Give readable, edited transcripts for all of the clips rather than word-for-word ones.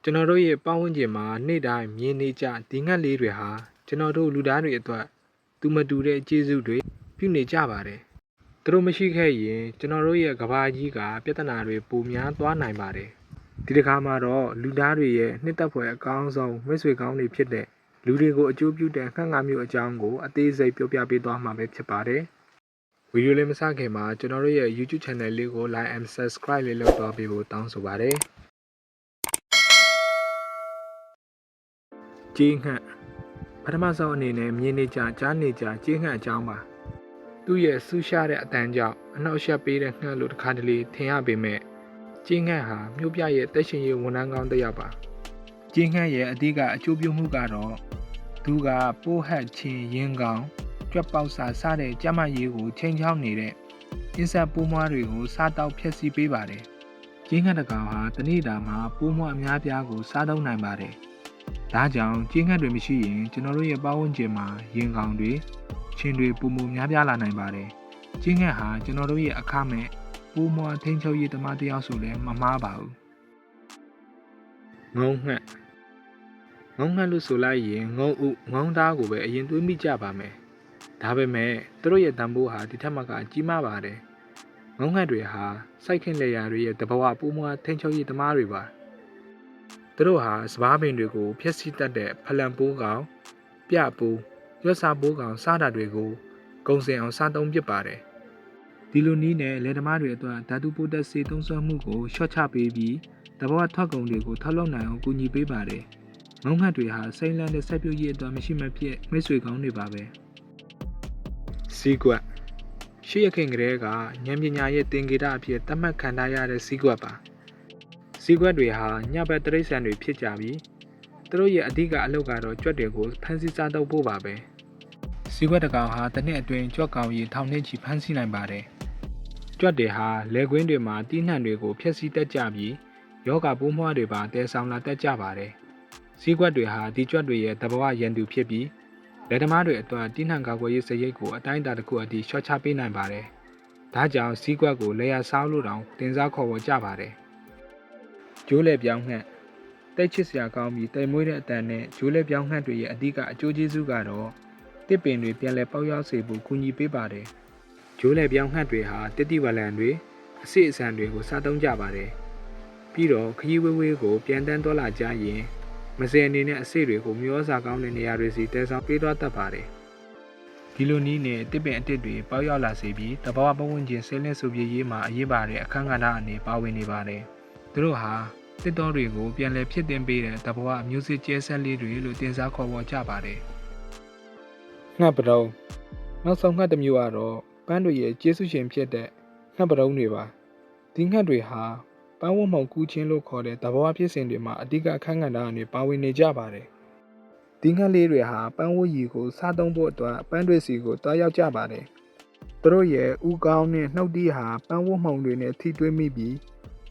ကျွန်တော်တို့ရဲ့ပတ်ဝန်းကျင်မှာနေ့တိုင်းမြင်နေကြဒီငှက်လေးတွေဟာကျွန်တော်တို့လူသားတွေအတွက်သူမတူတဲ့ကျေးဇူးတွေပြုနေကြပါတယ်။သူတို့မရှိခဲ့ရင်ကျွန်တော်တို့ရဲ့ကဘာကြီးကပြဿနာတွေပိုများသွားနိုင်ပါတယ်။ဒီတစ်ခါမှာတော့လူသားတွေရဲ့နှစ်သက်ဖွယ်အကောင်းဆုံးမိတ်ဆွေကောင်းတွေဖြစ်တဲ့လူတွေကိုအကျိုးပြုတဲ့ငှက်ငါမျိုးအကြောင်းကိုအသေးစိတ်ပြောပြပေးသွားမှာပဲဖြစ်ပါတယ်။ဗီဒီယိုလေးမစခင်မှာကျွန်တော်တို့ရဲ့ YouTube Channel လေးကို Like and Subscribe လေးလုပ်တော့ပေးဖို့တောင်းဆိုပါတယ်။ကြေးငှက်ပထမဆုံးအနေနဲ့မြင်နေကြကြားနေကြကြေးငှက်အကြောင်းပါသူ့ရဲ့ဆူရှားတဲ့အတန်းကြောင့်အနှောက်အယှက်ပေးတဲ့ငှက်လို့တစ်ခါတလေထင်ရပေမဲ့ကြေးငှက်ဟာမြို့ပြရဲ့တက်ရှင်ရေးဝန်ထမ်းကောင်းတစ်ယောက်ပါကြေးငှက်ရဲ့အဓိကအကျိုးပြုမှုကတော့သူကပိုးဟက်ချင်းရင်းကောင်ကြွက်ပေါက်စာစတဲ့ကျမရေးကိုချိန်ချောင်းနေတဲ့အင်းဆက်ပိုးမွားတွေကိုစားတောက်ဖျက်ဆီးပေးပါတယ်ကြေးငှက်တစ်ကောင်ဟာတနေ့တာမှာပိုးမွားအများပြားကိုစားသုံးနိုင်ပါတယ်ဒါကြောင့်ကြေးငှက်တွေမရှိရင်ကျွန်တော်တို့ရဲ့ပတ်ဝန်းကျင်မှာရင်ကောင်တွေချင်းတွေပုံမှုများပြားလာနိုင်ပါတယ်။ကြေးငှက်ဟာကျွန်တော်တို့ရဲ့အခမဲ့ပိုးမွားထိန်းချုပ်ရေးသမားတစ်ယောက်ဆိုလည်းမမှားပါဘူး။ငုံငှက်လို့ဆိုလိုက်ရင်ငုံဥငုံသားကိုပဲအရင်တွေးမိကြပါမယ်။ဒါပေမဲ့သူတို့ရဲ့တန်ဖိုးဟာဒီထက်မှကကြီးမားပါတယ်။ငုံငှက်တွေဟာစိုက်ခင်းလယ်ယာတွေရဲ့တဘဝပိုးမွားထိန်းချုပ်ရေးသမားတွေပါ။သူတို့ဟာစပားပင်တွေကိုဖျက်ဆီးတတ်တဲ့ဖလံပိုးကောင်ပြပိုးရွက်စားပိုးကောင်စားတာတွေကိုဂုံစင်အောင်စားသုံးပစ်ပါတယ်ဒီလိုနည်းနဲ့လယ်သမားတွေအတွက်ဓာတုပိုးတက်ဆေးသုံးစွဲမှုကိုလျှော့ချပေးပြီးတဘဝထွက်ကုန်တွေကိုထောက်လုပ်နိုင်အောင်ကူညီပေးပါတယ်ငုံငှက်တွေဟာစိမ့်လန်းတဲ့ဆက်ပြုတ်ရေးအတွက်မရှိမဖြစ်မိတ်ဆွေကောင်းတွေပါပဲစီးကွက်ရှေ့ရခင်ကလေးကဉာဏ်ပညာရဲ့သင်္ကေတအဖြစ်သတ်မှတ်ခံထားရတဲ့စီးကွက်ပါစီးကွက်တွေဟာညဘက်တရိษံတွေဖြစ်ကြပြီးသူတို့ရဲ့အဓိကအလုပ်ကတော့ကြွက်တွေကိုဖမ်းဆီးစားတော့ဖို့ပါပဲစီးကွက်တစ်ကောင်ဟာတစ်နှစ်အတွင်းကြွက်ကောင်ရေထောင်နဲ့ချီဖမ်းဆီးနိုင်ပါတယ်ကြွက်တွေဟာလယ်ကွင်းတွေမှာတီးနှံတွေကိုဖျက်ဆီးတတ်ကြပြီးယောဂပိုးမွှားတွေပါတဲဆောင်လာတတ်ကြပါတယ်စီးကွက်တွေဟာဒီကြွက်တွေရဲ့တဘဝရန်သူဖြစ်ပြီးလယ်သမားတွေအတွက်တီးနှံကာကွယ်ရေးစရိတ်ကိုအတိုင်းအတာတစ်ခုအထိလျှော့ချပေးနိုင်ပါတယ်ဒါကြောင့်စီးကွက်ကိုလေယာစားလို့တောင်တင်စားခေါ်ဝေါ်ကြပါတယ်ကျိုးလေပြောင်းငှက်တိတ်ချစ်စရာကောင်းပြီးတိမ်မွေးတဲ့အတန်နဲ့ကျိုးလေပြောင်းငှက်တွေရဲ့အဓိကအကျိုးကျေးဇူးကတော့တစ်ပင်တွေပြန်လည်ပေါက်ရောက်စေဖို့ကူညီပေးပါတယ်ကျိုးလေပြောင်းငှက်တွေဟာတစ်တိဝလံတွေအစစ်အဆန်တွေကိုစားသုံးကြပါတယ်ပြီးတော့ခရီးဝေးဝေးကိုပြန်တန်းသွားလာကြရင်မစင်အနေနဲ့အစစ်တွေကိုမျောစာကောင်းတဲ့နေရာတွေစီတဲဆောင်ပေးသွားတတ်ပါတယ်ဒီလိုနည်းနဲ့တစ်ပင်အတစ်တွေပေါက်ရောက်လာစေပြီးတဘာဝပတ်ဝန်းကျင်ဆဲလင်းစုပြေးရေးမှာအရေးပါတဲ့အခန်းကဏ္ဍအနေပါဝင်နေပါတယ်သူတို့ဟာတစ်တော်တွေကိုပြန်လည်ဖြစ်တင်ပေးတဲ့တဘဝမျိုးစစ်ကျဲဆက်လေးတွေလို့တင်စားခေါ်ဝေါ်ကြပါတယ်။ငှက်ပတုံးနောက်ဆုံးငှက်တစ်မျိုးကတော့ပန်းတွေရဲ့ကျေးဇူးရှင်ဖြစ်တဲ့ငှက်ပတုံးတွေပါ။ဒီငှက်တွေဟာပန်းဝတ်မှုံကူးချင်းလို့ခေါ်တဲ့တဘဝဖြစ်စဉ်တွေမှာအဓိကအခန်းကဏ္ဍအနေပါဝင်နေကြပါတယ်။ဒီငှက်လေးတွေဟာပန်းဝတ်ရည်ကိုစားသုံးဖို့အတွက်ပန်းတွေစီကိုတွားရောက်ကြပါတယ်။သူတို့ရဲ့ဥကောင်းနဲ့နှုတ်တီးဟာပန်းဝတ်မှုံတွေနဲ့ထိတွေ့မိပြီး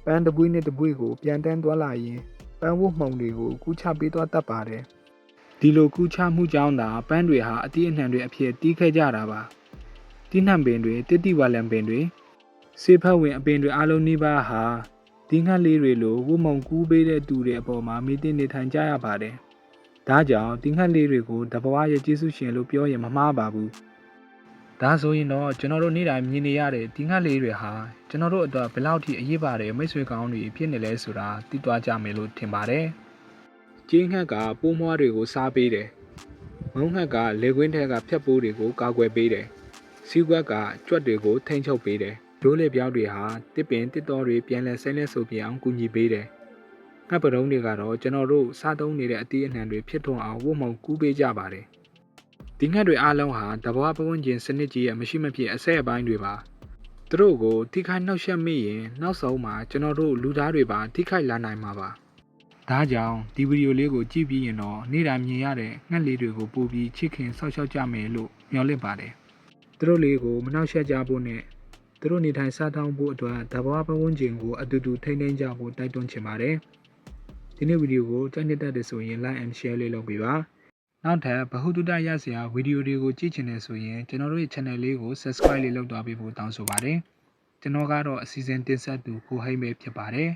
ပန်းတပွေးနဲ့တပွေးကိုပြန်တန်းသွားလာရင်ပန်းဝတ်မှုံတွေကိုကူးချပေးသွားတတ်ပါတယ်။ဒီလိုကူးချမှုကြောင့်သာပန်းတွေဟာအတိအနှံတွေအဖြစ်တီးခဲ့ကြတာပါ။တီးနှံပင်တွေတစ်တိဝလံပင်တွေဆေးဖက်ဝင်အပင်တွေအလုံးနီးပါးဟာဒီငှက်လေးတွေလိုဝတ်မှုံကူးပေးတဲ့သူတွေအပေါ်မှာမိတင်နေထိုင်ကြရပါတယ်။ဒါကြောင့်ဒီငှက်လေးတွေကိုတဘဝရဲ့ကျေးဇူးရှင်လို့ပြောရင်မမှားပါဘူး။ဒါဆိုရင်တော့ကျွန်တော်တို့နေ့တိုင်းမြင်နေရတဲ့ဒီငှက်လေးတွေဟာကျွန်တော်တို့အတွက်ဘယ်လောက်ထိအရေးပါတဲ့မိတ်ဆွေကောင်းတွေဖြစ်နေလဲဆိုတာသိသွားကြမယ်လို့ထင်ပါတယ်။ကြေးငှက်ကပိုးမွှားတွေကိုစားပေးတယ်။ငုံငှက်ကလေကွင်းထဲကဖြတ်ပိုးတွေကိုကာကွယ်ပေးတယ်။စီးကွက်ကကြွက်တွေကိုထိန်းချုပ်ပေးတယ်။ဒိုးလေပြောင်းတွေဟာတစ်ပင်တစ်တော်တွေပြန်လည်ဆဲလင်းဆိုပြအောင်ကူညီပေးတယ်။ငှက်ပတုံးတွေကတော့ကျွန်တော်တို့စားသုံးနေတဲ့အသီးအနှံတွေဖြစ်ထွန်းအောင်ဝတ်မှုံကူးပေးကြပါတယ်။ဒီငှက်တွေအားလုံးဟာတဘဝပတ်ဝန်းကျင်စနစ်ကြီးရဲ့မရှိမဖြစ်အဆက်အပိုင်းတွေပါသူတို့ကိုထိခိုက်နှောက်ယှက်မိရင်နောက်ဆုံးမှာကျွန်တော်တို့လူသားတွေပါထိခိုက်လာနိုင်မှာပါဒါကြောင့်ဒီဗီဒီယိုလေးကိုကြည့်ပြီးရင်တော့နေ့တိုင်းမြင်ရတဲ့ငှက်လေးတွေကိုပို့ပြီးချစ်ခင်ဆောက်ရှောက်ကြမယ်လို့မျှော်လင့်ပါတယ်သူတို့လေးကိုမနှောက်ယှက်ကြဖို့နဲ့သူတို့နေထိုင်စားသောက်ဖို့အတွက်တဘဝပတ်ဝန်းကျင်ကိုအတူတူထိန်းသိမ်းကြဖို့တိုက်တွန်းချင်ပါတယ်ဒီနေ့ဗီဒီယိုကိုကြိုက်တဲ့ဆိုရင် Like and Share လေးလုပ်ပေးပါနောက်ထပ်ဗဟုသုတရစရာဗီဒီယိုတွေကိုကြည့်ချင်တယ်ဆိုရင်ကျွန်တော်တို့ရဲ့ channel လေးကို subscribe လေးလုပ်သွားပေးဖို့တောင်းဆိုပါတယ်ကျွန်တော်ကတော့အစီအစဉ်တင်ဆက်သူကိုဟိမ့်ပဲဖြစ်ပါတယ်